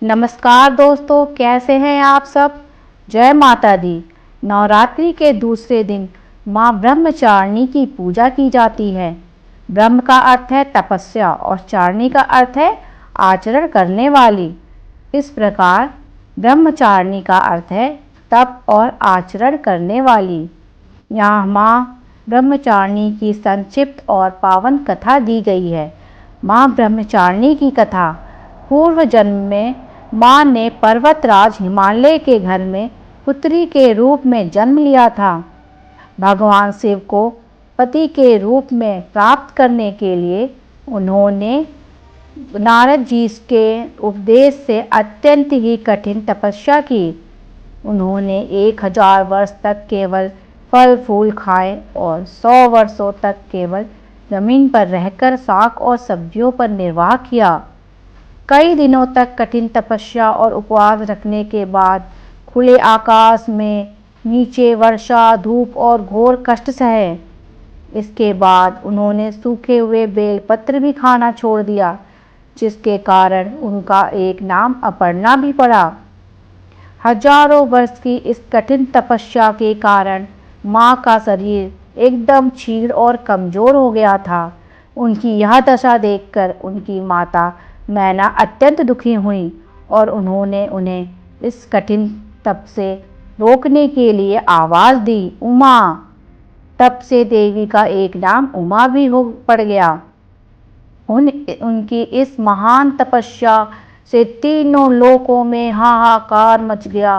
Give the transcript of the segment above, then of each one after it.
नमस्कार दोस्तों, कैसे हैं आप सब। जय माता दी। नवरात्रि के दूसरे दिन माँ ब्रह्मचारिणी की पूजा की जाती है। ब्रह्म का अर्थ है तपस्या और चारिणी का अर्थ है आचरण करने वाली। इस प्रकार ब्रह्मचारिणी का अर्थ है तप और आचरण करने वाली। यहाँ माँ ब्रह्मचारिणी की संक्षिप्त और पावन कथा दी गई है। माँ ब्रह्मचारिणी की कथा। पूर्व जन्म में माँ ने पर्वतराज हिमालय के घर में पुत्री के रूप में जन्म लिया था। भगवान शिव को पति के रूप में प्राप्त करने के लिए उन्होंने नारद जी के उपदेश से अत्यंत ही कठिन तपस्या की। उन्होंने 1000 वर्ष तक केवल फल फूल खाए और 100 वर्षों तक केवल जमीन पर रहकर शाक और सब्जियों पर निर्वाह किया। कई दिनों तक कठिन तपस्या और उपवास रखने के बाद खुले आकाश में नीचे वर्षा, धूप और घोर कष्ट सहे। इसके बाद उन्होंने सूखे हुए बेलपत्र भी खाना छोड़ दिया, जिसके कारण उनका एक नाम अपर्णा भी पड़ा। हजारों वर्ष की इस कठिन तपस्या के कारण माँ का शरीर एकदम क्षीण और कमजोर हो गया था। उनकी यह दशा देखकर उनकी माता मैना अत्यंत दुखी हुई और उन्होंने उन्हें इस कठिन तप से रोकने के लिए आवाज़ दी, उमा। तब से देवी का एक नाम उमा भी हो पड़ गया। उनकी इस महान तपस्या से तीनों लोकों में हाहाकार मच गया।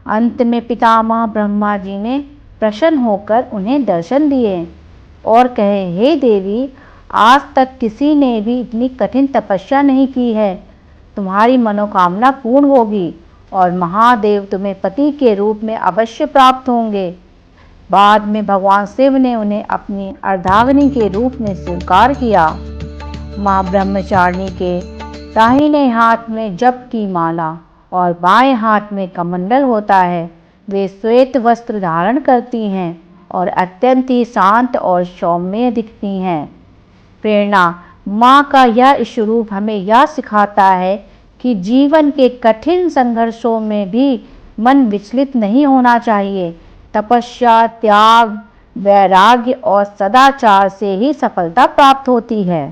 अंत में पितामह ब्रह्मा जी ने प्रसन्न होकर उन्हें दर्शन दिए और कहे, हे देवी, आज तक किसी ने भी इतनी कठिन तपस्या नहीं की है। तुम्हारी मनोकामना पूर्ण होगी और महादेव तुम्हें पति के रूप में अवश्य प्राप्त होंगे। बाद में भगवान शिव ने उन्हें अपनी अर्धांगिनी के रूप में स्वीकार किया। माँ ब्रह्मचारिणी के दाहिने हाथ में जप की माला और बाएं हाथ में कमंडल होता है। वे श्वेत वस्त्र धारण करती हैं और अत्यंत ही शांत और सौम्य दिखती हैं। प्रेरणा। माँ का यह स्वरूप हमें यह सिखाता है कि जीवन के कठिन संघर्षों में भी मन विचलित नहीं होना चाहिए। तपस्या, त्याग, वैराग्य और सदाचार से ही सफलता प्राप्त होती है।